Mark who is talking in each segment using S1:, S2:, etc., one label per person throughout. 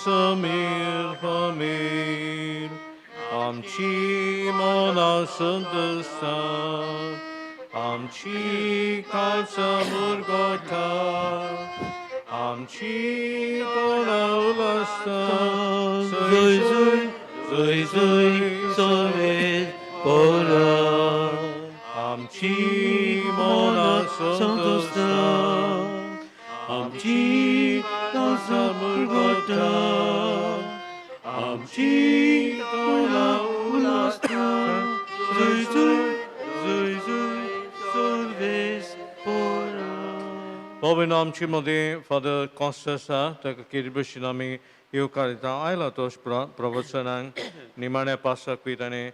S1: Samir Hamir Amchi Monasundasa Amchi Kalsamurgota Amchi Donaulasta Zui Zui Zui Zui Sovet Bora Amchi Monasundasa Amchi Kalsamurgota Amchi Donaulasta Zui Zui Zui Zui Sovet Bora Bobby nam chimode Father Constasa taka kiribushinami eukarita aila tos provocanang nimane pasa kuitane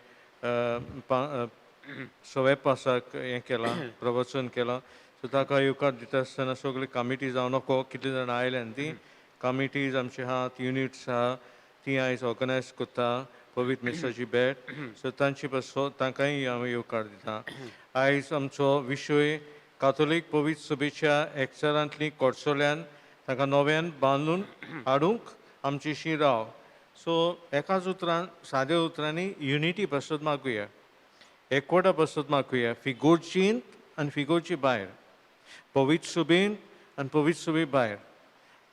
S1: sove pasa yankela provocon kela sutaka eukarita sana sogli committees aunako kitidan island committees amchiha units tia is organized kutta pavit message bet so tanchi paso tankai yam eukarita ais amcho vishwe Catholic Povit Subicha excellently Korsolan, Takanovian, Banlun, Adunk, Amchi Shirao. So, Ekas Utran, Sade Utrani, unity Pasud Maguya. Equata Pasud Maguya, Figurchin and Figurchi Bair. Povit Subin and Povit Subi Bair.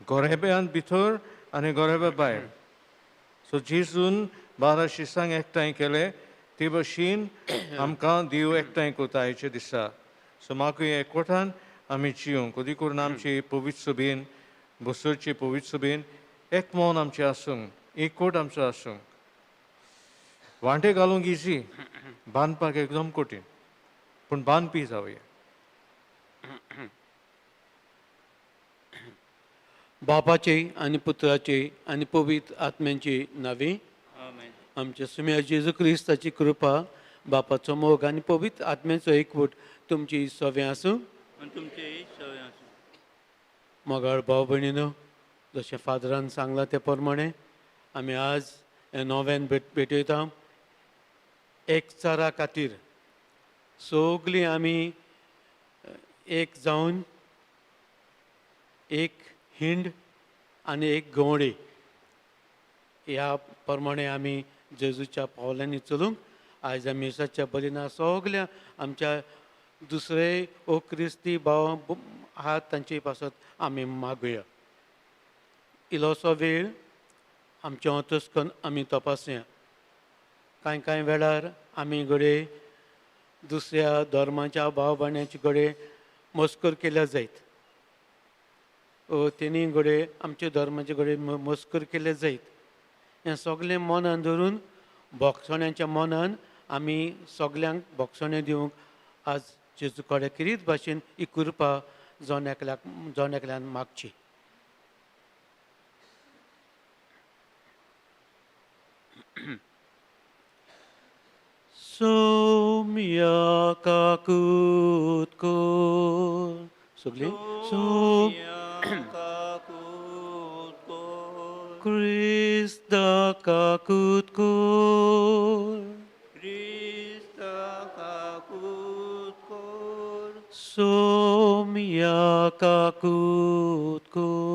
S1: Gorebe and Bitur and Gorebe Bair. So, Jisun, Bara Shisang Ektain Kele, Tibashin, Amkan, Diu Ektain Kotaiche Disa. So makuye ekotan amichiung kodikur namchi povitsubin busurchi povitsubin ekmo namchi asung ekot amchi asung वांटे घालूंक easy बांदपाक एकदम कठीण पूण बांदपी जावया
S2: बापाचे आणि पुत्राचे आणि पवित्र आत्म्यांचे नावे आमच्या सुम्या जेजू क्रिस्ताची कृपा बापाचो मोग आनी पवित्र आत्म्याचो एकवट तुमची सवे आसूं.
S3: आनी तुमचेय सवय आसूं.
S2: मोगाळ भाव भयणीनो, जशें फादरान सांगलां ते प्रमाणे आमी आज हें नोवेन भेटयता. एकचारा खातीर सगलीं आमी एक जावन एक हिंड आनी एक गवंडी ह्या प्रमाणे आमी जेजूच्या पावलांनी चलूंक आयज आमी सच्च्या बलिना सगल्या आमच्या दुसरे ओ क्रिस्ती भाव आहात तांचे पासत आमी मागुया. इल्लोसो वेळ आमचे अंतस्कन आमी तपासया. कांय वेळार आमी घडे दुसऱ्या धर्माच्या भाव भयणांचे घडे मस्कर केल्या जायत. तेणी घडे आमच्या धर्माचे घडे मस्कर केले जायत. हें सगलें मनान धरून भोगसण्याच्या मनान आमी सगल्यांक भोगसणे दिवंक आज जेजू कडेन किरीत भाशेन ही कृपा जन एकल्यान मागची. सोम्या काकूत कोर सगळीं क्रिस्ता काकूत कोर सोम्या काकूत कोर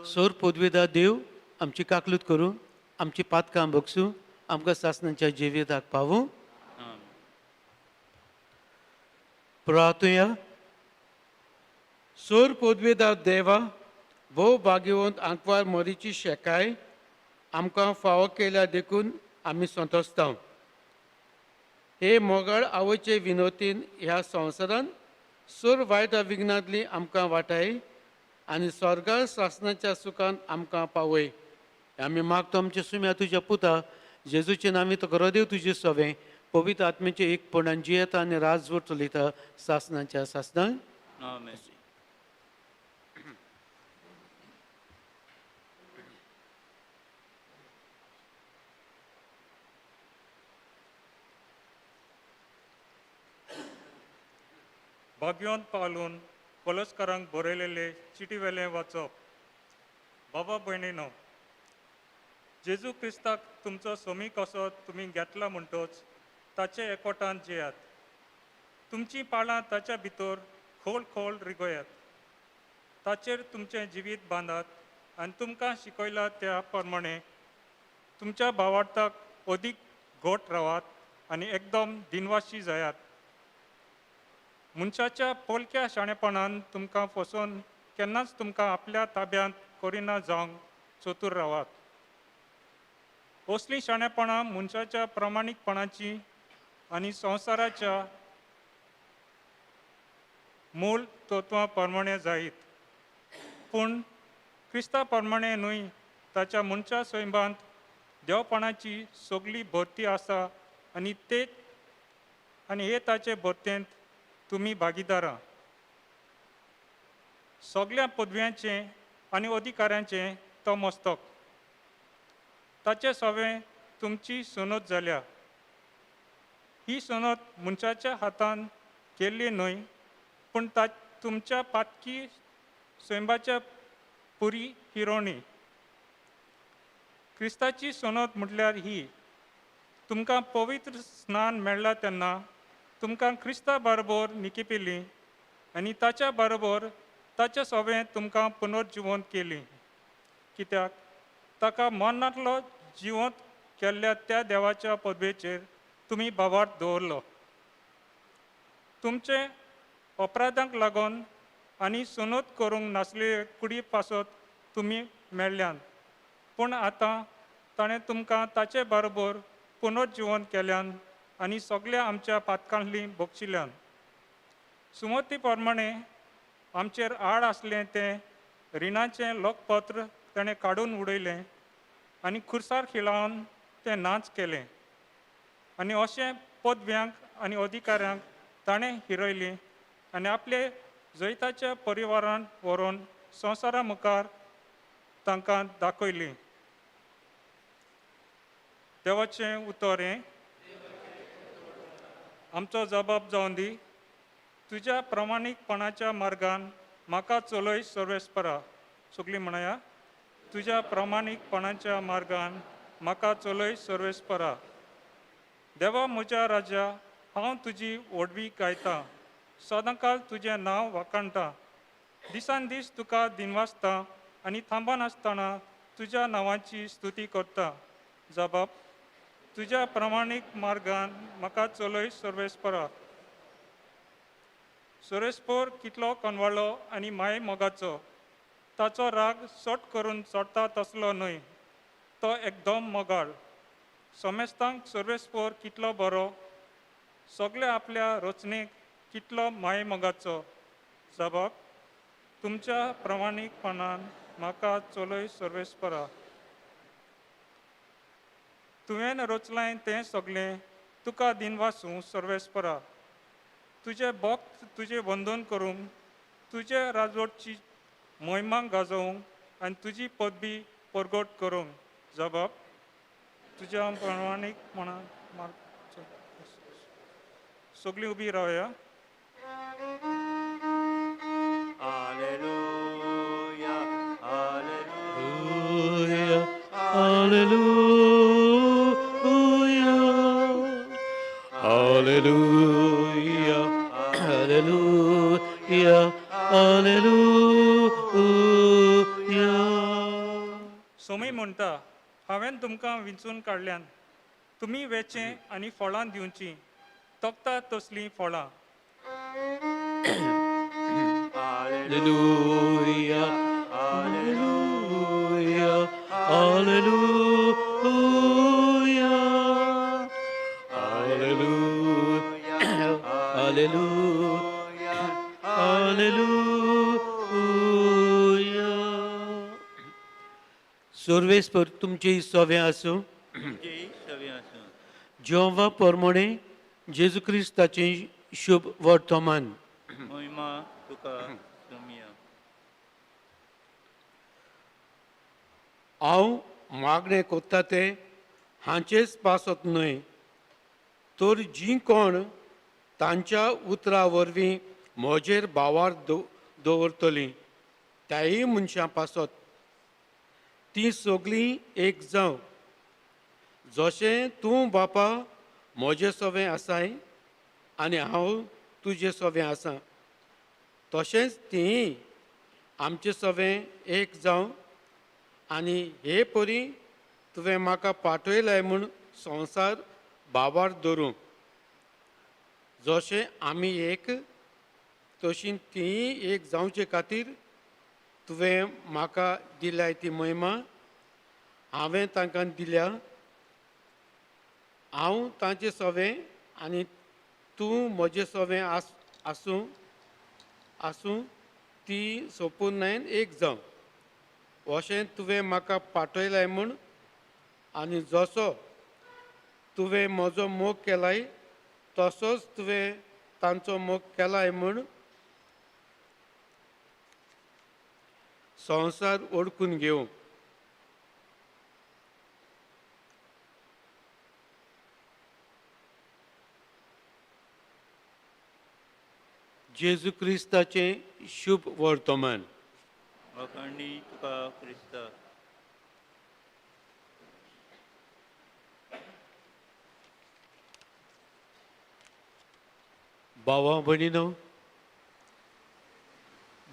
S2: सोर पदवेदार देव आमची काकलूत करूं, आमची पातकां बगसूं, आमकां सासणाच्या जिविताक पावूं. प्रार्थया. सोर पदवेदार देवा, भोव भाग्यवंत आंकवार मरीची शेकाय आमकां फावो केल्या देखून आमी संतोसता. हे मोगाळ आवयचे विनोतीन ह्या संवसारान सोर वायट विघ्नांतली आमकां वाटाय आनी स्वर्गा सासणाच्या सुखान आमकां पावय. आमी मागतो आमच्या सुम्या तुज्या पुता जेजूचे नांवी तो गरोदेव तुजे सवे पवित्र आत्म्याचे एकपणान जियेता आनी राजवट चलयता सासणाच्या सासणान.
S3: आमेन.
S4: भाग्यवंत पालून पोलस्कारांक बरयलेले चिटी वेलें वाचप. बाबा भयणीनो, जेजू क्रिस्ताक तुमचो सोमी कसो तुमी घेतला म्हणटोच ताचे एकवटान जियात. तुमची पाळां ताच्या भितर खोल खोल रिगोयात. ताचेर तुमचें जिवीत बांदात आनी तुमकां शिकयला त्या प्रमाणे तुमच्या भावार्थाक अदीक घोट रावात आनी एकदम दिनवाशी जायात. मनशाच्या पोलक्या शाणेपणान तुमकां फसोवन केन्नाच तुमकां आपल्या ताब्यांत करिना जावंक चतूर रावात. असली शाणेपणां मनशाच्या प्रामाणीकपणाची आनी संवसाराच्या मूळ तत्वां प्रमाणे जायत. पूण क्रिस्ता प्रमाणे न्हय, ताच्या मनशा सैबांत देवपणाची सगळी भरती आसा आनी हे ताचे भरतेंत तुमी भागीदारां. सगळ्या पदव्यांचें आनी अधिकाऱ्यांचें तो मस्तक. ताचे सवे तुमची सनत जाल्या. ही सनत मनशाच्या हातान केल्ली न्हय, पूण तुमच्या पातकी स्वयंबाच्या पुरी हिरोणी. क्रिस्ताची सनत म्हटल्यार ही. तुमकां पवित्र स्नान मेळ्ळा तेन्ना तुमकां क्रिस्ता बरोबर निकिपिल्ली आनी ताच्या बरोबर ताचे सवें तुमकां पुनर्जिवंत केली. कित्याक ताका मरणांतलो जिवंत केल्ल्या त्या देवाच्या पदवेचेर तुमी भावार्थ दवरलो. तुमचे अपराधांक लागून आनी सनत करूंक नासले कुडी पासत तुमी मेळ्ळ्यान, पूण आतां ताणें तुमकां ताचे बरोबर पुनर्जिवंत केल्यान आनी सगळ्या आमच्या पातकांतली बक्षिल्ल्यान. सुमती प्रमाणे आमचेर आड आसलें तें रिणाचें लोकपत्र ताणें काडून उडयलें आनी खुर्सार खिलावन तें नाच केलें. आनी अशें पदव्यांक आनी अधिकाऱ्यांक ताणें हिरयलीं आनी आपले जैताच्या परिवारान व्हरून संवसारा मुखार तांकां दाखयलीं. देवाचें उतर हें आमचो जबाब जावन दी. तुज्या प्रामाणीकपणाच्या मार्गान म्हाका चलय सर्वेस्परा. सगळीं म्हणया. तुज्या प्रामाणीकपणाच्या मार्गान म्हाका चलय सर्वेस्परा. देवा म्हज्या राजा, हांव तुजी व्हडवी गायतां. सदांकाल तुजें नांव वाखाणटां. दिसान दीस तुका दिनवासता आनी थांबनासतना तुज्या नांवाची स्तुती करता. जबाब. तुज्या प्रामाणीक मार्गान म्हाका चलय सर्वेस्परा. सर्वेस्पर कितलो कनवाळो आनी माय मोगाचो. ताचो राग सट करून चडटा तसलो न्हय. तो एकदम मोगाळ. समेस्तांक सर्वेस्पर कितलो बरो. सगळ्या आपल्या रचनेक कितलो माय मोगाचो. जबाब. तुमच्या प्रामाणीकपणान म्हाका चलय सर्वेस्परा. तुवें रचलां तें सगळें तुका दिनवासूं सर्वेस्परा. तुजे भक्त तुजें वंदन करूंक, तुजे राजवटची महिमा गाजोवंक आनी तुजी पदवी परगट करूंक. जबाब. तुज्या प्रामाणीकपणान सगळीं उबी रावया.
S3: Alleluia, alleluia,
S2: Hallelujah, hallelujah, hallelujah.
S4: Somi म्हणटा, हांवें तुमकां विंचून काडल्यान. तुमी वेचें आनी फळां दिवची. तोखता तसलीं फळां.
S2: Hallelujah, hallelujah, hallelujah, hallelujah, hallelujah, hallelujah. सर्वेस्पर तुमचे सवे आसूं.
S3: तुमचेय सवे आसूं.
S2: जेव्हा परमणे जेजू क्रिस्ताचे शुभ वर्तमान.
S3: महिमा तुका सुमिया.
S2: हांव मागणें कोत्ता तें हांचेच पासत न्हय, तर जीं कोण तांच्या उतरां वरवीं म्हजेर भावार दवरतलीं त्याय मनशां पासत. तीं सगळीं एक जावं. जशें तूं बापा म्हजें सवें आसाय आनी हांव तुजें सवें आसां, तशेंच तीं आमचें सवें एक जावं. आनी हे परी तुवें म्हाका पाठयलाय म्हूण संवसार भावार धरूंक. जशें आमी एक, तशीं तीं एक जावचे खातीर तुवें म्हाका दिल्याय ती महिमा हांवें तांकां दिल्या. हांव तांचें सवें आनी तूं म्हजें सवें आसूं ती सोंपूर्णायेन एक जावं. अशें तुवें म्हाका पाठयलाय म्हूण आनी जसो तुवें म्हजो मोग केलाय तसोच तुवें तांचो मोग केलाय म्हूण संवसार ओळखून घेवं. जेजू क्रिस्ताचें शुभ वर्तमान.
S3: वाखाणणी तुका क्रिस्ता.
S2: भावां भयणीनो,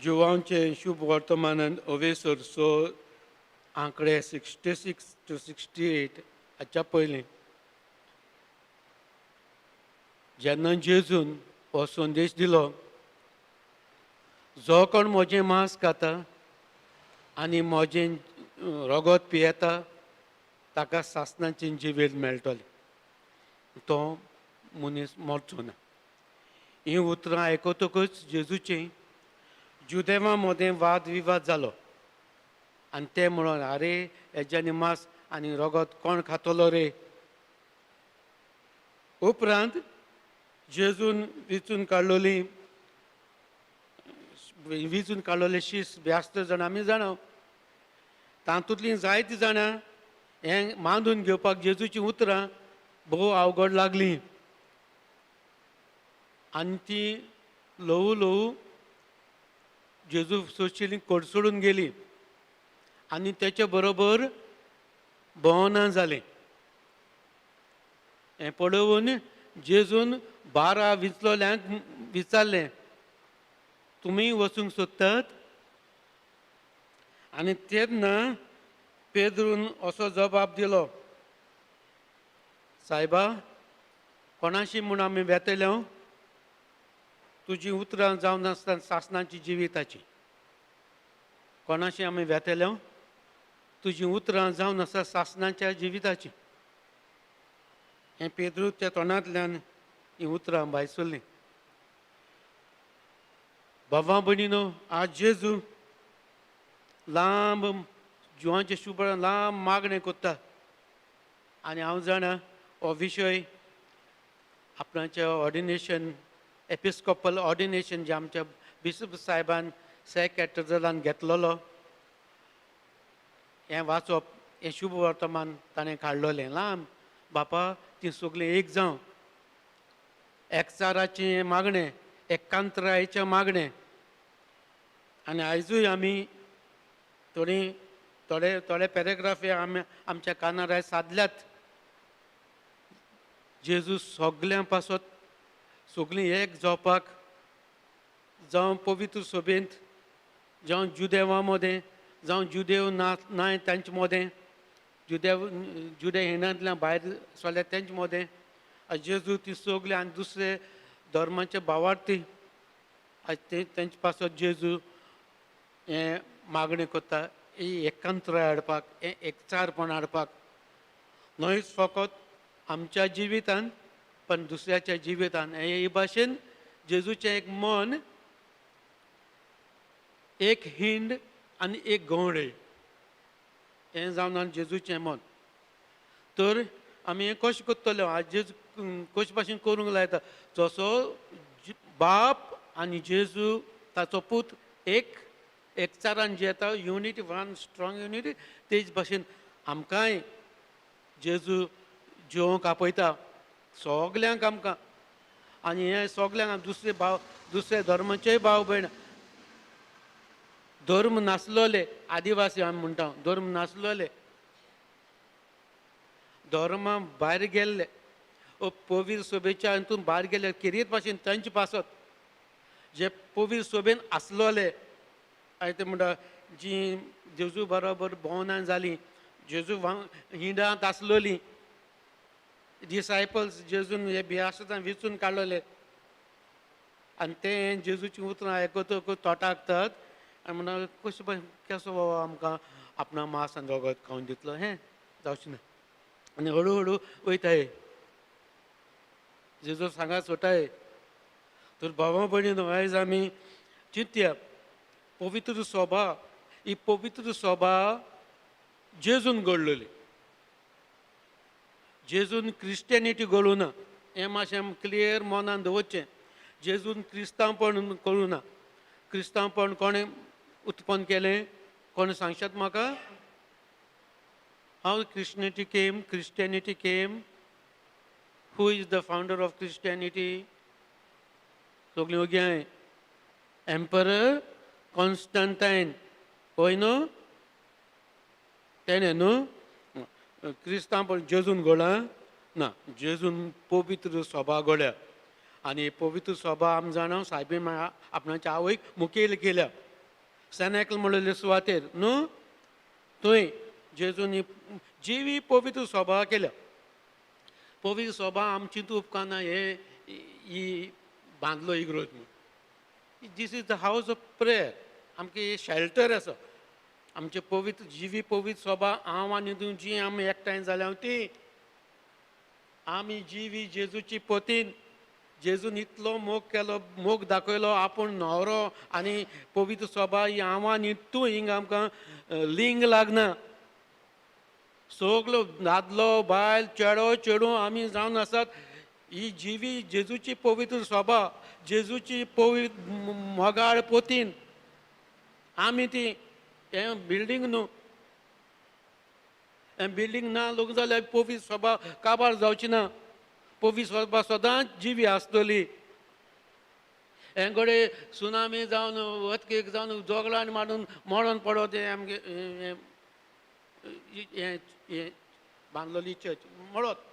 S2: जुवांचे शुभ वर्तमानान अवेसर आंकडे 66 to 68 हाच्या पयलीं जेन्ना जेजून हो संदेश दिलो, जो कोण म्हजें मांस खाता आनी म्हजें रगत पियेता ताका सासणाचें जिवेत मेळटलें, तो मनीस मरचो ना. हीं उतरां आयकतकच जेजूचें जुदेवां मदें वाद विवाद जालो आनी ते म्हणून आरे हेज्यांनी मांस आनी रगत कोण खातलो रे. उपरांत जेजून विचून काडलोले शीस 82 जाणां आमी जाणा. तातूंतलीं जायतीं जाणां हें मांडून घेवपाक जेजूची उतरां भोव अवघड लागलीं आनी ती ल्हवू ल्हवू जेजू सोशिल्ली कडसडून गेली आनी तेच्या बरोबर भोवना जालें हें पळोवन जेजून 12 विचलोल्यांक विचारलें तुमी वचूंक सोदतात आनी तेन्ना पेद्रून असो जबाब दिलो सायबा कोणाशी म्हूण आमी वेतले तुजी उतरां जावन आसता सासणाची जिविताची कोणाशी आमी वेतले तुजी उतरां जावन आसा सासणाच्या जिविताची हें पेद्रूच्या तोंडांतल्यान ही उतरां भायर सरलीं बाबा भयणीनो आज जेजू लांब जिवांचे शुभ्र लांब मागणें कोत्ता आनी हांव जाणा हो विशय आपणाचें ऑर्डिनेशन एपिस्कोपल ऑर्डिनेशन जें आमच्या बिशप साहेबान कॅथेड्रलान घेतलोलो हें वाचप हें शुभ वर्तमान ताणें काडलोलें लांब बापा ती सगळीं एक जावं एकचाराचें मागणें एकांतरायेचें मागणें आनी आयजूय आमी थोडे पॅरेग्राफ आमी आमच्या कानार आयज सादल्यात जेजू सगळ्यां पासत सगळीं एक जावपाक जावं पवित्र सभेंत जावं जुदेवा मदें जावं जुदेव नाय तांचे मदें जुदे हिणांतल्यान भायर सरल्या तेंचे मदें जेजू ती सगळीं आनी दुसरे धर्माचे भावार्थी तेंचे पासत जेजू हें मागणें करता ही एकांतराय हाडपाक हें एकचारपण हाडपाक न्हयच फकत आमच्या जिवितान पण दुसऱ्याच्या जिवितान हे भाशेन जेजूचें एक मन एक हिंड आनी एक गवंडे हें जावन जेजूचें मन तर आमी हें कशें करतले आज जेजू कशे भाशेन करूंक लायता जसो बाप आनी जेजू ताचो पूत एकचारान जियेता युनिटी वन स्ट्रॉंग युनिटी तेच भाशेन आमकांय जेजू जिवोवंक आपयता सगल्यांक आमकां आनी हे सगल्यांक दुसरे धर्माचेय भाव भयण धर्म नासलोले आदिवासी आमी म्हणटा धर्म नासलोले धर्मा भायर गेल्ले पवित्र सभेच्या हितून भायर गेले किरीत भाशेन तांचे पासत जे पवित्र सभेन आसलोले हांवें ते म्हणटा जी जेजू बरोबर भोवनां जालीं जेजू हिंडांत आसलोलीं डिसायपल्स जेजून हे भियासतान विचून काडलोले आनी ते जेजूची उतरां आयकतकूच तोटाकतात आनी म्हणटा कशें भाशेन केसो बाबा आमकां आपणा मांस आनी रगत खावन दितलो हें जावचें ना आनी हळू हळू वयताय जेजू सांगात सोटाय तर बाबा भयणीनो आयज आमी चिंतया पवित्र सभा ही पवित्र सभा जेजून घडलोली जेजून क्रिस्टियनिटी घडोवं ना हें मातशें क्लियर मनान दवरचें जेजून क्रिस्तांवपण करूं ना क्रिस्तांवपण कोणें उत्पन्न केलें कोणें सांगशात म्हाका हाव क्रिस्टियनिटी केम who is the founder of Christianity सगळीं ओग्याय एम्परर कॉन्स्टंटायन पळय न्हू तेणें न्हू क्रिस्तांवपण जेजून घडलां ना जेजून पवित्र सभा घडल्या आनी पवित्र सभा आमी जाणा सायबीण आपणाच्या आवयक मुखेल केल्या सेनेकल म्हणलेले सुवातेर न्हू थंय जेजून जिवी पवित्र सभा केल्या पवित्र सभा आमची तूं उपकारना ही बांदलो इग्रोज this is the house of prayer आमगे शेल्टर आसा आमचे पवित्र जिवी पवित्र सभा हांव आनी तूं जी आमी एकठांय जाल्या ती आमी जिवी जेजूची पोतीन जेजून इतलो मोग केलो मोग दाखयलो आपूण न्हवरो आनी पवित्र सभा ही हांव आनी तूं हिंगा आमकां लिंग लागना सगलो दादलो बायल चेडो चेडू आमी जावन आसात ही जिवी जेजूची पवित्र सभा जेजूची पवित्र मोगाळ पोतीन आमी ती हें बिल्डींग न्हू हें बिल्डींग ना लोक जाल्यार पवीस सभा काबार जावची ना पवीस सभा सदांच जिवी आसतली हें घडे सुनामी जावन वतकेक जावन जोगलान मारून मरण पडत हें आमगे हें बांदलोली चर्च मळत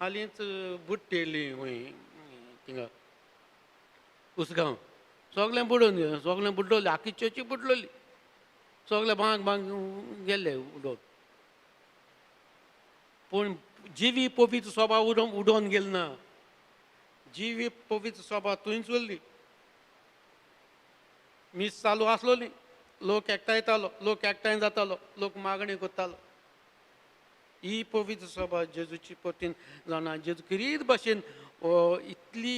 S2: हालींच बुडटेली खंय थिंगा उसगांव सगळें बुडोवन सगळें बुडलोलें आख्खी चर्ची बुडलोली सगळे भांग भांग गेले उडोवन पूण जिवी पवित्र सभा उडोवन गेली ना जिवी पवित्र सभा थंयच उरली मीस चालू आसलोली लोक एकठांय येतालो लोक एकठांय जातालो लोक मागणी करतालो ही पवित्र सभा जेजूची पटीन जावना जेजू किरीत भाशेन इतली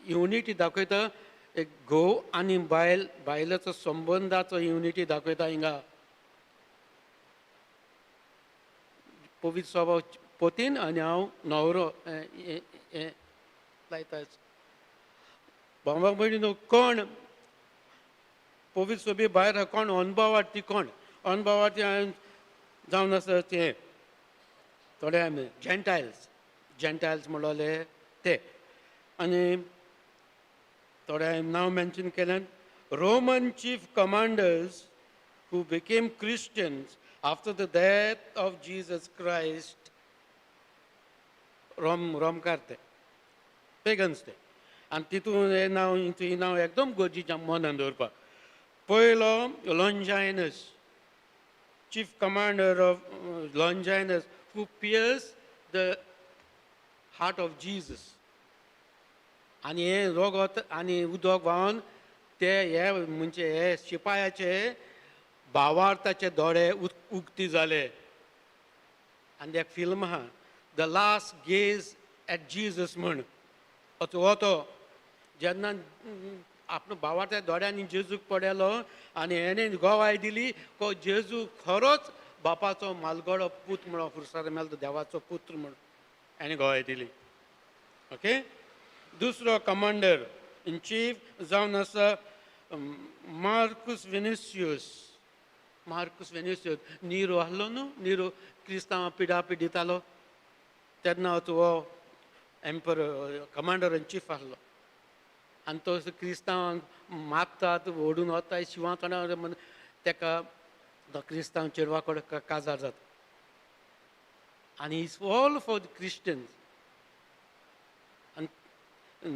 S2: युनिटी दाखयता एक घोव आनी बायलाचो संबंदाचो युनिटी दाखयता हिंगा पवित्र सभा पोतीन आनी हांव न्हवरो लायता भावाक भयणी कोण पवित्र सभे भायर कोण अनुभवार्थी कोण अनुभवार्थी जावन आसा ते थोडे आमी जेंटायल्स म्हणलोले ते आनी थोडे नांव मेन्शन केलें Roman chief commanders who became Christians after the death of Jesus Christ रोमकार ते पेगन्स ते आनी तितून हें नांव एकदम गरजेचें मनान दवरपाक पयलो Longinus chief commander of Longinus who pierced the heart of Jesus. आनी हे रोगत आनी उदक व्हांवन ते हे म्हणजे हे शिपायाचे भावार्थाचे दोळे उक्ती जाले आनी एक फिल्म आहा the last gaze at Jesus म्हण तो जेन्ना आपलो भावार्थ्या दोळ्यांनी जेजूक पडलो आनी हेणें गोवाय दिली को जेजू खरोच बापाचो मालगडो पूत म्हणून खुर्सार मेलो देवाचो पुत्र म्हणून हाणें गोवाय दिली ओके दुसरो कमांडर इन चीफ जावन आसा मार्कस विनिसियस निरो आहलो न्हू निरो क्रिस्तांवां पिडा पिडितालो तेन्ना हो एम्पर कमांडर इन चीफ आहलो आनी तो क्रिस्तांवांक मारतात ओडून वता शिवां तोंडा तेका क्रिस्तांव चेडवा कडेन काजार जाता आनी it's all for the Christians आनी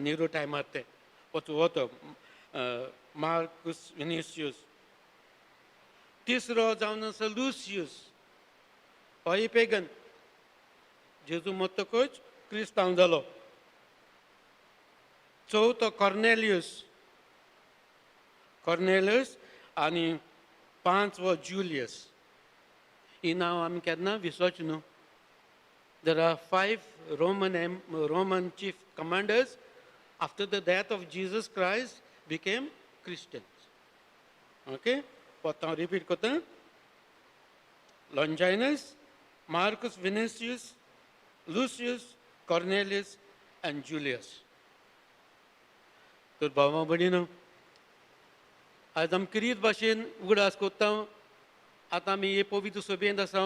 S2: निरो टायमार ते वतो मार्कस विनिसियस तिसरो जावन आसा लुसियस होय पेगन जेजू मरतकच क्रिस्तांव जालो चवथो कॉर्नेलियस आनी पांचवो जुलियस ही नांव आमी केन्ना विसरची न्हू there are 5 Roman chief commanders after the death of Jesus Christ became Christians okay परत हांव रिपीट करता Longinus Marcus Vinicius Lucius Cornelius and Julius तर भावा भयणीनो आज आमी किरीत भाशेन उगडास कोत्ता आतां आमी हे पवित्र सभेंत आसा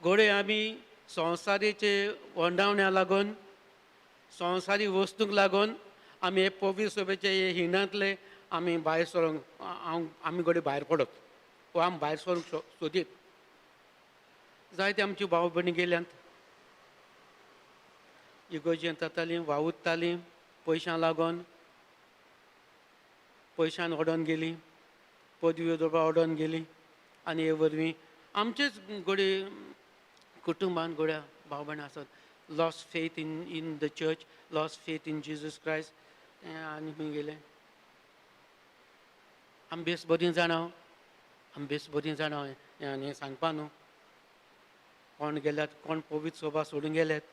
S2: घोडे आमी संवसारीचे वंडावण्या लागून संवसारी वस्तूंक लागून आमी हे पवित्र सभेचे हे हिणांतले आमी भायर सरोंक आमी घोडे भायर पडत वा आमी भायर सरूंक सोदीत जायते आमची भाव भयणी गेल्यांत इगोजेंत जातालीं वावुरतालीं पयशां लागून पयशान ओडोन गेली पदवी उदोवपा ओडोन गेली आनी हे वरवीं आमचेच घोडे कुटुंबान घोड्या भाव भयण आसात lost faith in the church lost faith in Jesus Christ आनी खंय गेले आमी बेस बरीं जाणां आनी सांगपा न्हू कोण गेल्यात कोण पवित्र सभा सोडून गेल्यात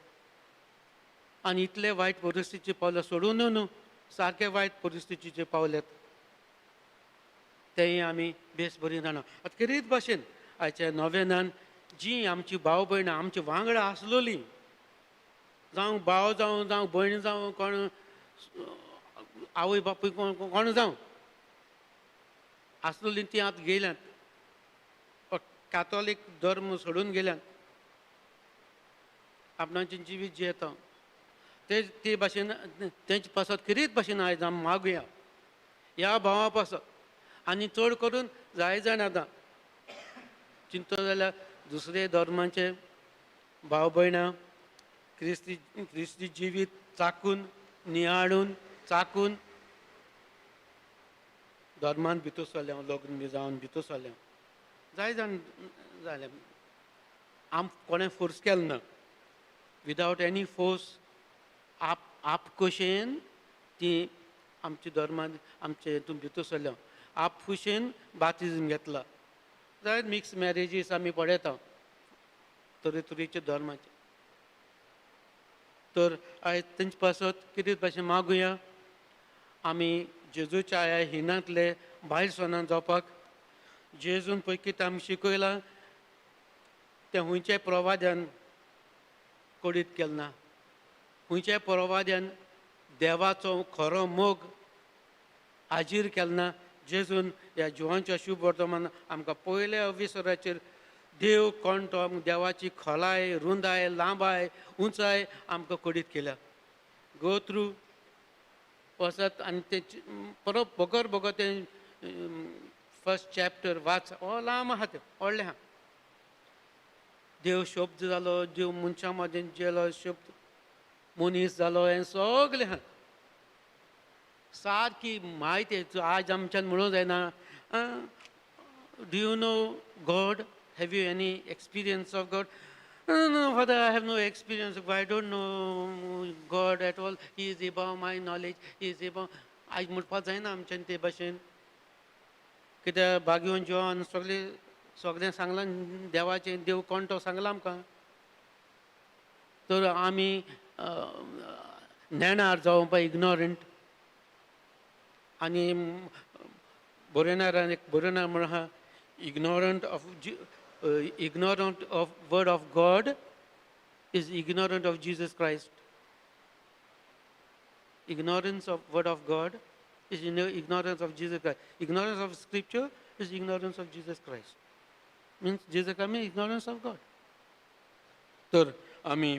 S2: आनी इतले वायट परिस्थितीचे पावले सोडून न्हू सारके वायट परिस्थितीचे पावल्यात तेय आमी बेस बरीं जाणा आतां किरीत भाशेन आयच्या नव्यानान जी आमची भाव भयणां आमचे वांगडा आसलोलीं जावं भाव जावं भयण जावं कोण आवय बापूय कोण जावं आसलेलीं तीं आतां गेल्यांत कॅथॉलीक धर्म सोडून गेल्यात आपणाचें जिवीत जियेता ते भाशेन तेंचे पासत कितेंच भाशेन आयज आमी मागुया ह्या भावा पासत आनी चड करून जाय जाण आतां चिंतो जाल्यार दुसरे धर्माचे भाव भयणां क्रिस्ती जिवीत चाकून नियाळून चाकून धर्मान भितर सरल्या लग्न बी जावन भितर सरल्या जाय जाण जालें आम कोणें फोर्स केलें ना विदावट एनी फोर्स आप कशेन ती आमच्या धर्मान आमचे हितून भितर सरल्या आप खुशेन बाप्तिजम घेतला जायत मिक्स मॅरेजीस आमी पळयता तरेतरेचे धर्माचे तर आयज तेंचे पासत कितें भाशेन मागुया आमी जेजूच्या ह्या हिनांतले भायल सणां जावपाक जेजून पळय कितें आमी शिकयलां तें हुंयच्या प्रवाद्यान कोडीत केलें ना हुंयच्या प्रवाद्यान देवाचो खरो मोग हाजीर केलो ना जेजून ह्या जिवांच्या शुभ वर्तमान आमकां पयल्या अविसराचेर देव कोण तो देवाची खोलाय रुंदाय लांबाय उंचाय आमकां कोडीत केल्या गो थ्रू वचत आनी ते परत बगर बगर तें फर्स्ट चॅप्टर वाच हो लांब आहा तें व्हडलें आहा देव शब्द जालो देव मनशां मदें जेलो शब्द मनीस जालो हें सगलें आहा सारकी म्हायती आज आमच्यान म्हणूंक जायना do you know God have you any experience of God No, Father, I have no experience. I don't know God at all. He is above my knowledge. He is above. आयज म्हणपाक जायना आमच्यान ते भाशेन कित्याक भाग्यवन जिवान सगळें सांगलां देवाचें देव कोण तो सांगला आमकां तर आमी नेणार जावं पळय इग्नोरंट आनी बरोवनारान एक बरोवनार म्हण आहा ignorant of word of God is ignorant of Jesus Christ. Ignorance of word of God is ignorance of Jesus Christ. Ignorance of scripture is ignorance of Jesus Christ. Means Jesus Christ means ignorance of God. तर आमी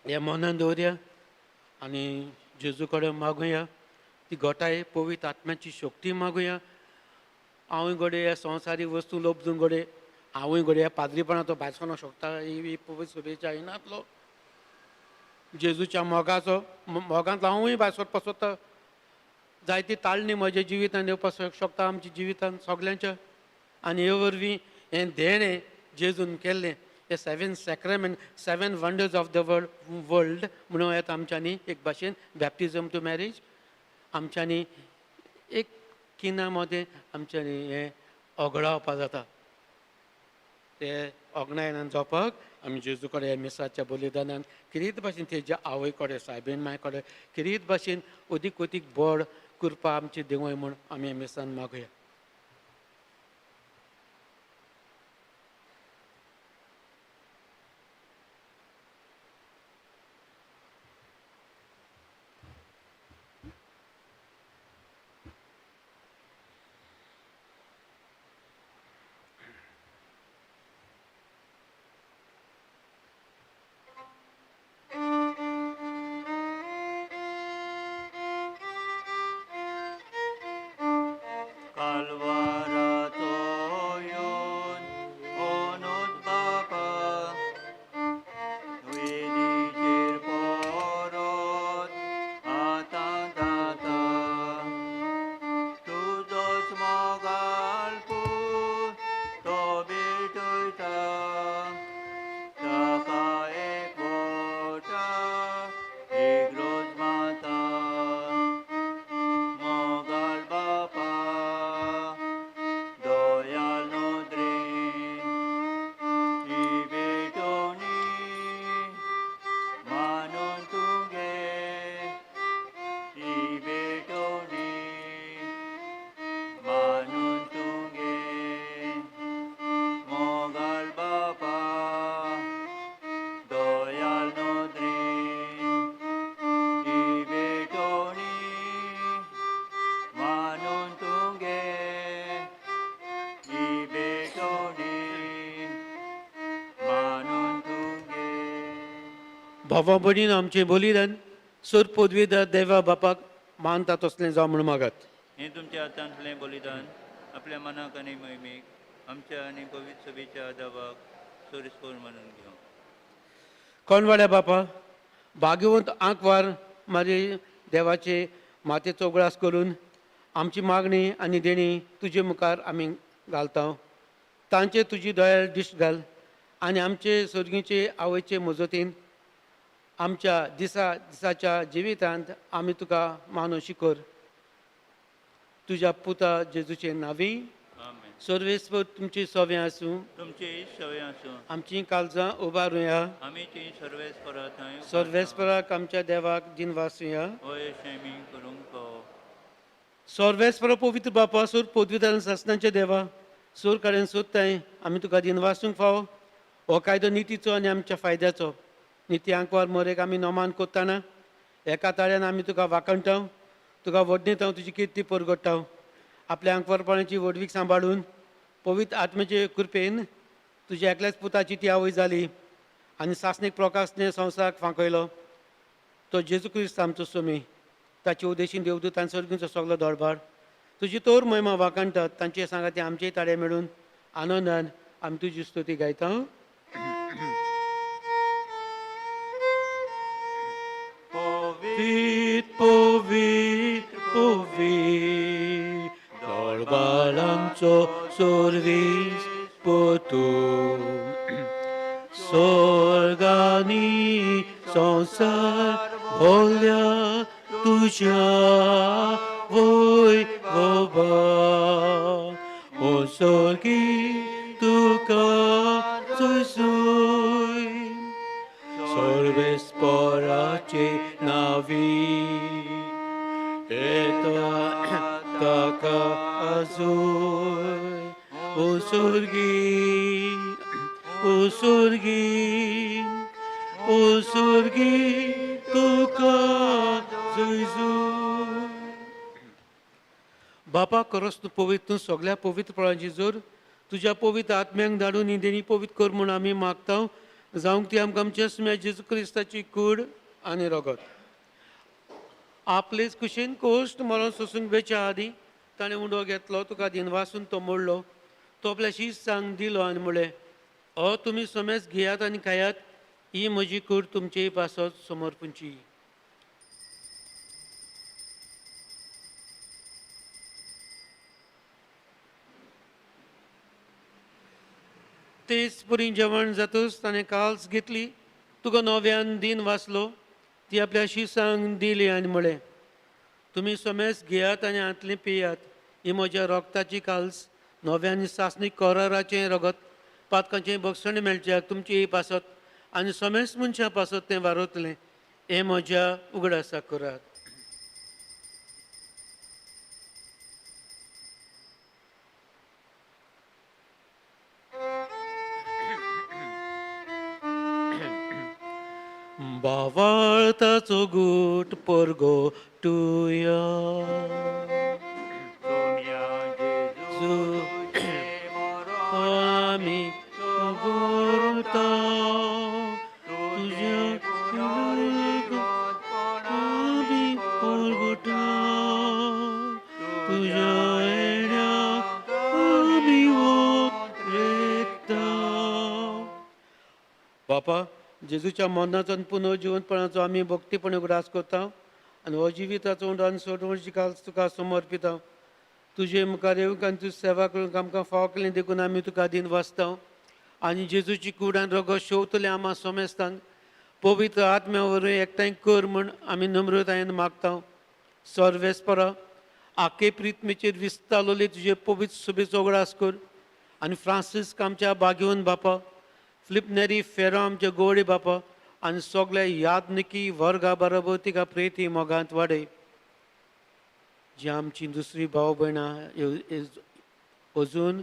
S2: हे मनान दवरया आनी जेजू कडेन मागुया ती गोठाय पवित्र आत्म्याची शक्ती मागुया हांवूय घडये ह्या संवसारी वस्तू लोबजून घडये हांवूय घडये पाद्रीपणाचो भायर सरोंक शकता ही पवित्र सुबेच्या आयनातलो जेजूच्या मोगांतलो हांवूय भायर सरपाक सोदता जायती ताळणी म्हज्या जिवितान येवपाक शकता आमच्या जिवितान सगल्यांच्या आनी हे वरवीं हें देणें जेजून केल्लें हे 7 सॅक्रेमेंट 7 वंडर्स ऑफ द वर्ल्ड म्हणून येता आमच्यांनी एक भाशेन बॅप्टिजम टू मॅरेज आमच्यांनी एक किना मदें आमच्यांनी हें ओगडावपा जाता ते ओगडायनान जावपाक आमी जेजू कडेन मिसाच्या बलिदानान कितें भाशेन तेज्या आवय कडेन सायबीण माय कडेन कितें भाशेन अदीक बड कृपा आमची देवय म्हूण आमी मिसान मागुया भावा भयणीन आमचें बलिदान सर पदवीदार देवा बापाक मानता तसलें जावं म्हूण मागात.
S3: हे तुमच्या हातांतलें बलिदान आपल्या मनाक आनी मोहिमेक आमच्या आनी पवित्र सभेच्या आदाबाक सोयीस्कर मानून घेवं.
S2: कोणवाड्या बापा भाग्यवंत आंकवार मारी देवाचे मातेचो उगडास करून आमची मागणी आनी देणी तुजे मुखार आमी घालता. तांचे तुजी दयाळ दिश्ट घाल आनी आमचे सर्गीचे आवयचे मजतीन आमच्या दिसाच्या जिवितांत आमी तुका मानो शिकोर. तुज्या पुता जेजूचे नांवी
S3: आमेन.
S2: सर्वेस्वर तुमची सवें आसूं.
S3: तुमची सवय आसूं.
S2: आमची काळजां उबारुया.
S3: आमी ती सर्वेस्परा थंय
S2: सर्वेस्पराक आमच्या देवाक दिन वासुया.
S3: होय शेमी करूंक पाव.
S2: सर्वेस्पर पवित्र बापा सूर पदवीदार शासनाचे देवा सूर कडेन सोदताय आमी तुका दिन वासूंक फावो. हो कायदो नितीचो आनी आमच्या फायद्याचो. निती आंकवार मोरेक आमी नोमान कोत्ताना एका ताळ्यान आमी तुका वाकणटाव. तुका व्हडणीत तुजी किर्ती परगट्टाव. आपल्या आंकवारपणाची व्हडवीक सांबाळून पवित्र आत्म्याचे कृपेन तुज्या एकल्याच पुताची ती आवय जाली आनी सासणीक प्रकाशने संवसाराक फांकयलो. तो जेजू क्रिस्त आमचो सोमी. ताचे उदेशीन देवदूत आनी सर्गीचो सगलो दळबार तुजी तोर महिमा वाकणटात. तांचे सांगाती आमचेय ताळे मेळून आनंदान आमी तुजी स्तुती गायता. Povit, povit, povit, dळबारांचो सोर्वीस पोतू. स्वर्गानी संसार भोल्या तुझ्या वैभवा. ओ स्वर्गी तुका सोय सर्वेस्पराचे नावी येता ताका आजूय. ओ स्वर्गी, ओ स्वर्गी, ओ स्वर्गी तुका जय. बापा खरोच तूं पवित्र. तूं सगळ्या पवित्र फळांची जोर तुज्या पवित्र आत्म्यांक धाडून ही देणी पवित्र कर म्हूण आमी मागता. जावंक ती आमकां आमच्या सुम्या जेजू क्रिस्ताची कूड आनी रगत. आपलेच कुशीन कोश्ट मरण सोसूंक बेच्या आदी ताणें उंडो घेतलो. तुका दिन वासून तो मोडलो. तो आपल्या शिश्यांक दिलो आनी म्हळें हो तुमी सोमेस घेयात आनी खायात. ही म्हजी कूड तुमचे पासत समर्पूंची. तेच पुरी जेवण जातूच ताणें काल्स घेतली. तुका नव्यान दिन वाचलो. ती आपल्या शिश्यांक दिली आनी म्हळें तुमी सोमेस घेयात आनी हातले पियात. ही म्हज्या रोगताची काल्स नव्यान सासणी कोराराचें रगत पातकांचें भक्षण मेळच्याक तुमची पासत आनी सोमेस मनशां पासत तें वारतलें. हें म्हज्या उगडासा करात. बावाळताचो गूट परगो टुया. आमी परगोटा तुज्या आमी परगोटा तुज्या येण्याक आमी ओरेता. बापा जेजूच्या मरणाचो आनी पुनर्जिवंतपणाचो आमी भक्तीपणे उगडास करता आनी हो जिविताचो उंडान सोडवणची काल तुका समर्पिता. तुजे मुखार येवंक आनी तुजी सेवा करूंक आमकां फाव केलें देखून आमी तुका दिन वाचता आनी जेजूची कूड आनी रगत शेवतले आम्हा सोमेस्तांक पवित्र आत्म्या वरवीं एकठांय कर म्हूण आमी नम्रतायेन मागता. सर्वेस्परा आखे प्रित्मेचेर विस्तारलोले तुजे पवित्र सभेचो उगडास कर आनी फ्रांसीस आमच्या भाग्यवन बापा फिलिप फेरा आमचे गोडे बापा आनी सगळे यादनिकी वर्गा बरोबर तिका प्रेती मोगांत वाडय. जी आमची दुसरी भाव भयणां अजून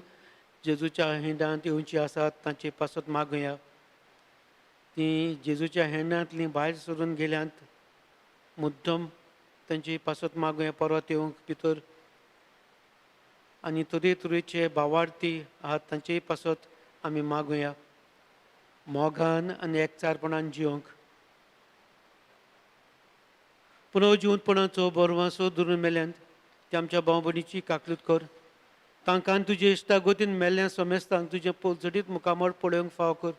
S2: जेजूच्या हेंडांत येवची आसात तांचे पासत मागुया. ती जेजूच्या हेंडांतलीं भायर सरून गेल्यांत मुद्दम तांचे पासत मागुया परत येवंक भितर. आनी तरेचे भावार्थी आहात तांचे पासत आमी मागुया. मोगान आनी एकचारपणान जिवंक पुनर्जीवनपणाचो बरवासो धरून मेल्यांत ते आमच्या भाव भयणीची काकलूत कर. तांकां तुजे इश्टागोतीन मेल्ल्या सोमेस्तांक तुजे पोलचडीत मुखामळ पळोवंक फाव कर.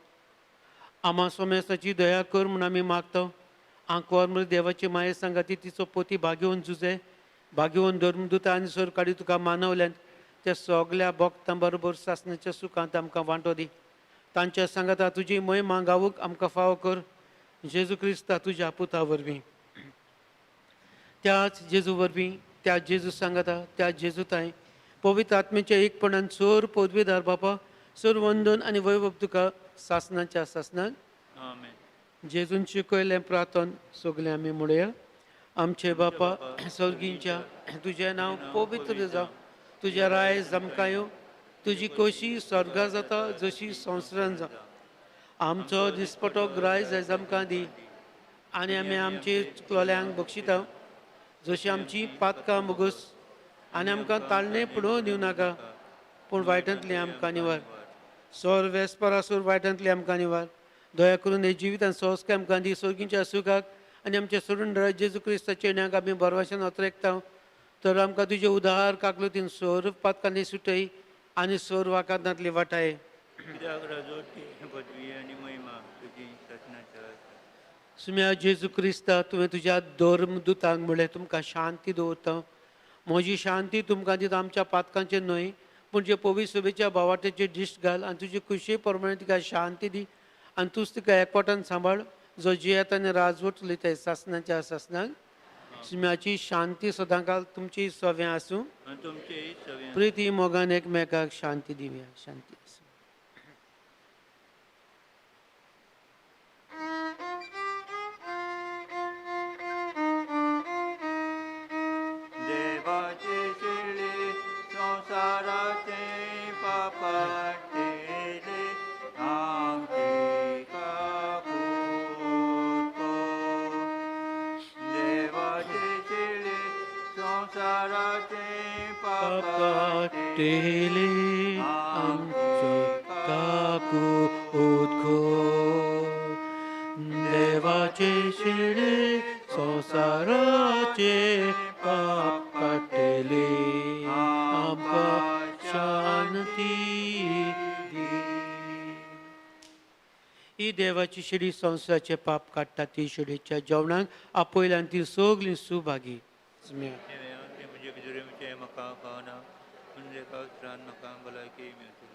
S2: आम्हा सोमेस्ताची दया कर म्हूण आमी मागता. आंकवार देवाची माये सांगाती तिचो पोती भाग्यवन झुजे भाग्यवन धर्मदुता आनी सरकारी तुका मानवल्यान त्या सगल्या भक्तां बरोबर सासणाच्या सुखांत आमकां वांटो दी. तांच्या सांगाता तुजी महिमा गावूंक आमकां फाव कर. जेजू क्रिस्ता तुज्या पुता वरवीं. त्याच जेजू वरवीं त्या जेजू सांगाता त्या जेजूताय पवित्र आत्म्याच्या एकपणान सोर पदवीदार बापा सोर वंदन आनी वैभव तुका सासणाच्या सासणान
S3: आमेन.
S2: जेजून शिकयलें प्रार्थन सगळें आमी म्हणया. आमचे बापा सर्गींच्या तुजें नांव पवित्र जावं. तुजें राय जमकां येवं. तुजी खोशी स्वर्गा जाता जशी संवसारान जावं. आमचो दिसपटो ग्राय जाय आमकां दी आनी आमी आमचे चुकलोल्यांक बक्षिता जशी आमची पातकां मुगोस आनी आमकां ताळणे पडोवन दिवं नाका पूण वायटांतली आमकां निवार. सोर वेस्परासूर वायटांतली आमकां निवार. दया करून हे जिवितांत संस्कार आमकां दी सर्गींच्या सुखाक आनी आमच्या सोडून जेजू क्रिस्ताचे नेक आमी बरवाशान अत्रेकता. तर आमकां तुजे उदार काकलुतीन सोर पातकांनी सुटय आनी सोर वाकांतांतली वाटाय.
S3: कित्याक राजवटी पदवी आनी महिमा तुजी शासनाच्या
S2: सुम्या जेजू क्रिस्ता तुवें तुज्या धर्मदुतांक म्हणलें तुमकां शांती दवरता. म्हजी शांती तुमकां दिता आमच्या पातकांचेर न्हय पूण जे पवित्र सभेच्या भावाटेचेर दिश्ट घाल आनी तुजी खुशी प्रमाणे तिका शांती दी आनी तूंच तिका एकवटान सांबाळ जो जियेत आनी राजवट उलयताय सासणाच्या सासणाक. सुम्याची शांती सदांकाल तुमची सव्यां आसूं.
S3: आनी तुमचे सगळ्या
S2: प्रिती मोगान एकमेकाक शांती दिवया. शांती आसूं.
S3: देवाचे शिळे संसाराचे पापाटेले आमचे कापूर. देवाचे शिळे संसाराचे
S2: पापाटेले आमचो काकू उदको. देवाचे शिळे संसाराचे पाप काटेले आमकां शांती दी. ही देवाची शिडी संसाराचे पाप काडटा ती शिडीच्या जेवणाक आपयल्यान ती सगळीं सुभागी.
S3: म्हणजे बिजुरेचे म्हाका खावना म्हणजे कावत्रान म्हाका भलायकी मेळटली.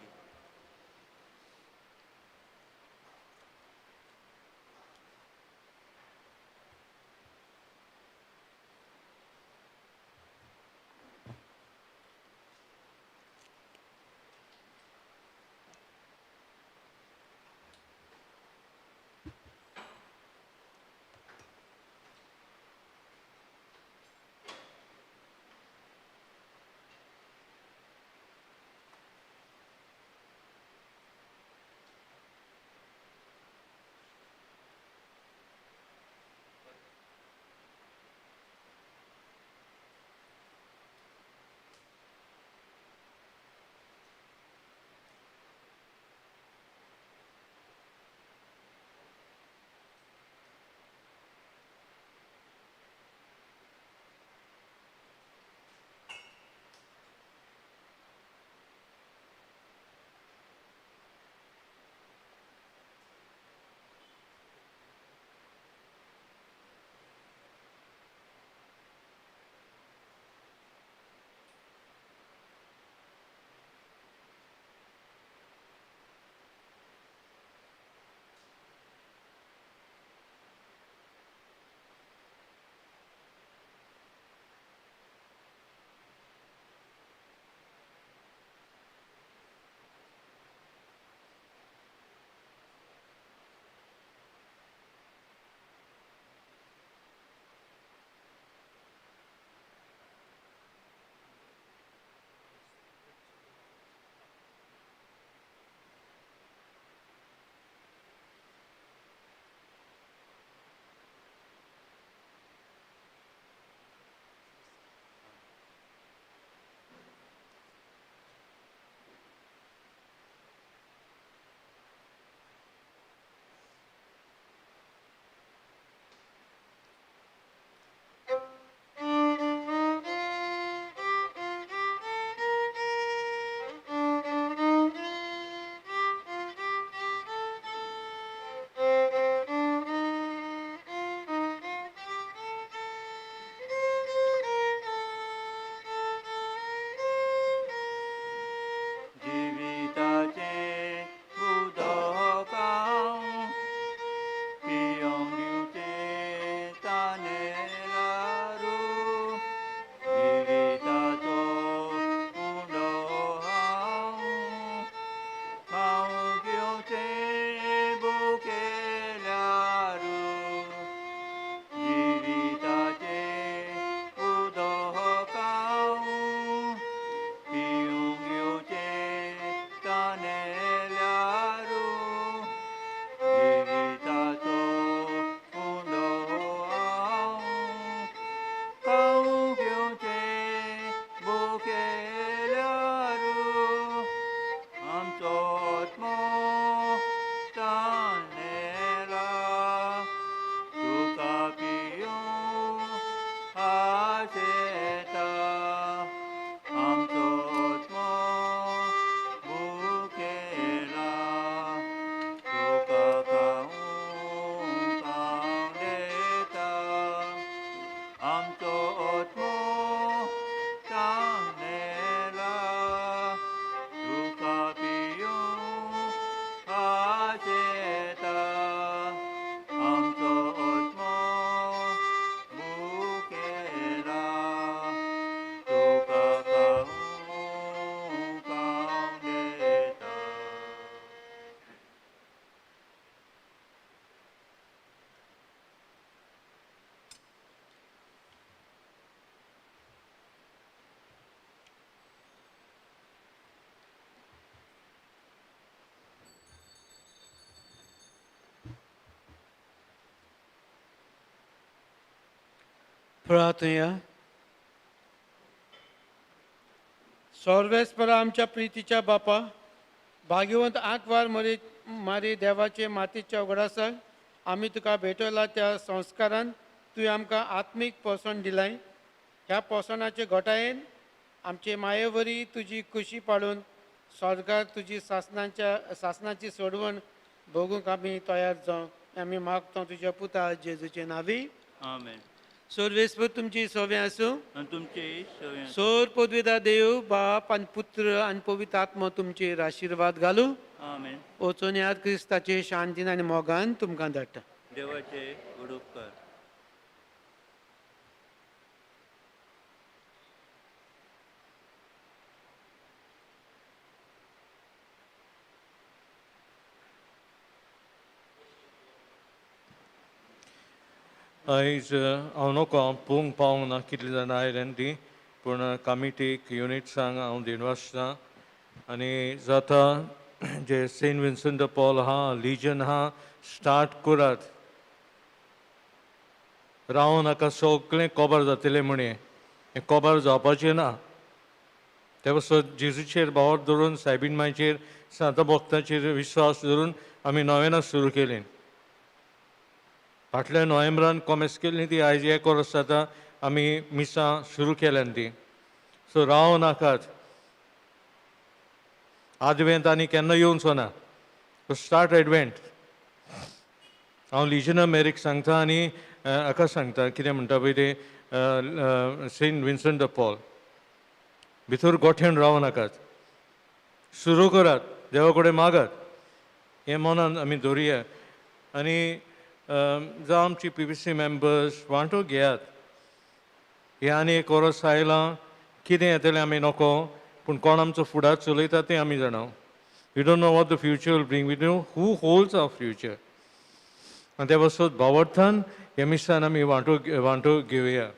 S3: केल्यारू आमचो आत्मो ताणेला तुका पियूं आशेता आमचो आत्मो भुकेला तुका खाऊं देता आमचो आत्मो ताणेला तुका पियूं आशेता आमचो आत्मो भुकेला तुका खाऊं देता.
S2: प्रार्थना. सर्वेस्परा आमच्या प्रितीच्या बापा, भाग्यवंत आंकवार मारी देवाचे मातीच्या उगडासाक आमी तुका भेटयला त्या संस्कारान तुवें आमकां आत्मीक पोसण दिलाय. ह्या पोसणाचे घोटायेन आमचे मायेवरी तुजी खुशी पाडून स्वर्गार तुजी सासनाची सोडवण भोगूंक आमी तयार जावं आमी मागता तुज्या पुता जेजूचे नावी.
S3: आमेन.
S2: सर्वेस्पर तुमची सवय आसूं.
S3: आणि तुमचे सवय
S2: सोर पदवीदार देव बाप आनी पुत्र आनी पवित्र आत्मा तुमचेर आशिर्वाद घालूं.
S3: आमेन.
S2: वचून याद क्रिस्ताचे शांतीन आनी मोगान तुमकां धाडटा.
S3: देवाचे उडोवकार.
S1: आयज हांव नोको हांव पळोवंक पावूंक ना कितले जाण आयल्यान ती पूण कमिटीक युनिट्सांक हांव दिवन आसता आनी जाता जे सेंट विन्संट द पॉल आहा लिजन आहा स्टार्ट करात. रावूं नाका सगळें कोबार जातलें म्हणें हें कोबार जावपाचें ना. ते पासून जेजूचेर भावर धरून सायबीण मांयचेर सांत भक्तांचेर विश्वास धरून आमी नोवेनां सुरू केलीं. फाटल्या नोव्हेंबरान कॉमेस केल्ली ती आयज एक वर्स जाता आमी मिसां सुरू केल्यान ती. सो राव नाकात. आदवेंत आनी केन्ना येवचो ना. So start advent. हांव लिजना मेरीक सांगता आनी हाका सांगता कितें म्हणटा पळय ते सेंट विन्संट द पॉल भितर गोठ्यान राव नाकात. सुरू करात. देवा कडेन मागात. हें मनान आमी दवरया आनी जावं आमची PPC मेंबर्स वांटो घेयात. हे आनी एक वर्स आयलां कितें येतलें आमी नोको पूण कोण आमचो फुडार चलयता तें आमी जाणां. We don't know what the future will bring. We don't know who holds our future. आनी ते पासून भावार्थान हे मिसान आमी वांटो घेवया.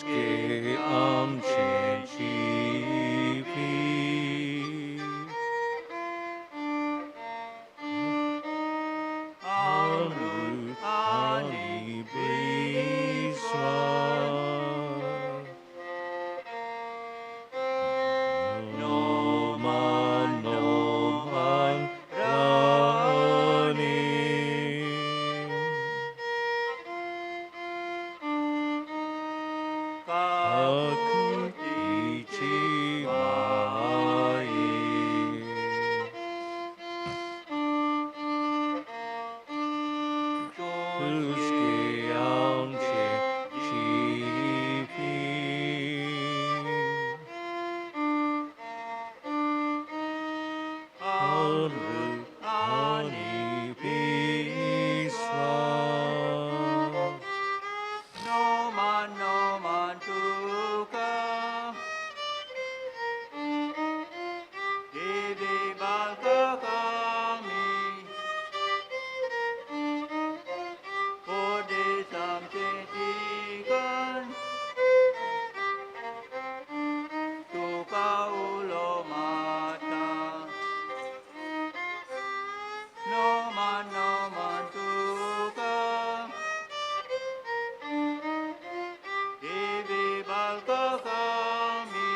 S1: के आमचे जीवी अमृत आणि विश्वास No man running. Kakutichi mai. Tuski amche chipi. Ömrü ani biswas.
S3: No man tuka. Devi balka kami. Kode samcetikan. Tuka ulo mata. No man tuka. Devi balka kami.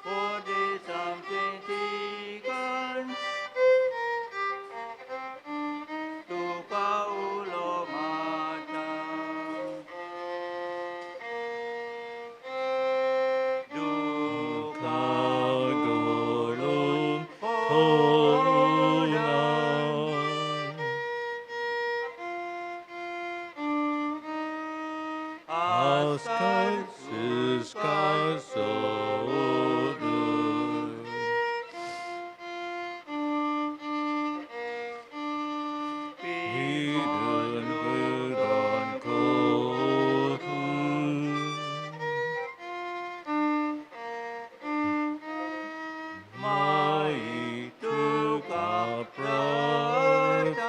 S3: Kode samcetikan. Tuka ulo mata. Duka
S1: Kagolong honang. Askar suskar sodur. Hidun gudon kotu. Mai tuka pratau.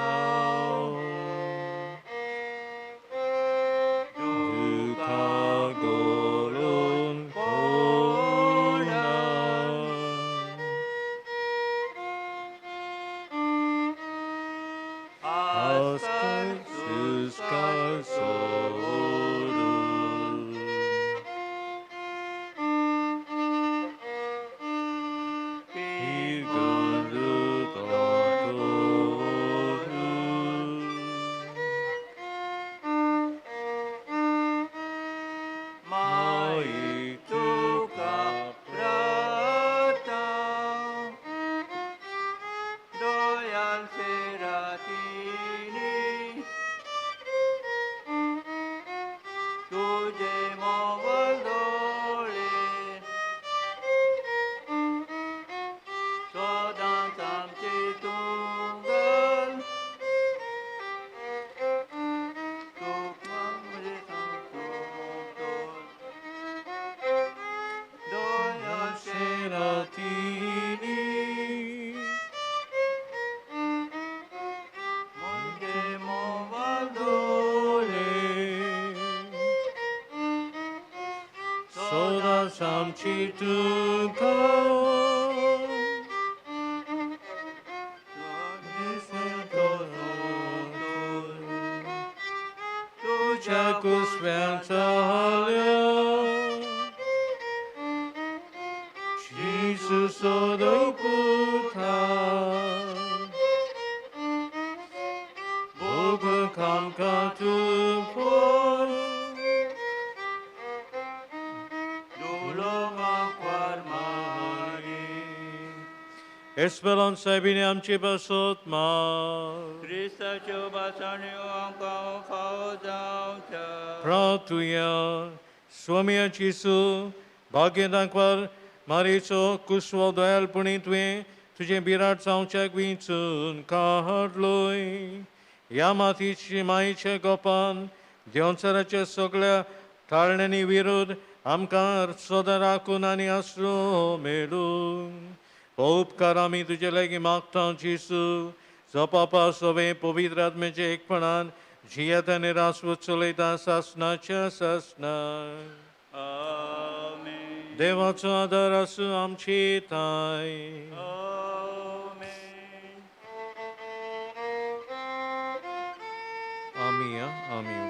S1: Duka golong honang. Askar suskar sodur. Hidun gudon kotu.
S3: Mai tuka pratau. Doyal seratini. Tuje mongol dole. Sodan samci tunggal. Tukang resang tutol. Doyal
S1: Seratini.
S3: Monte mongol
S1: Dole. Soda samchi tukang. Tujaku svensa halya. Jesus odoi puta. Bogu kamka tupon.
S3: Dulong akwar mari.
S1: Esperanța bine amci basot ma.
S3: Krista coba sanyo angkau fao jao cha.
S1: Pratuya Swami Jisu भाग्यदांकवर मारीचो कुशवो दयाळपणी तुवें तुजें बिराट जावच्याक विंचून काडलोय. ह्या मातीची मायेच्या गोपान देंवचाराच्या सगळ्या टाळण्यांनी विरोध आमकां सदां राखून आनी आसरो मेळून हो उपकार आमी तुजे लागीं मागता जेसू जो पापा सोबे पवित्र आत्म्याचे एकपणान जियत आनी रासवत चलयता सासणाच्या सासणा
S3: आमेन
S1: देवाचो आदार आसूं आमची ताय
S3: आमेन
S1: आमी आमी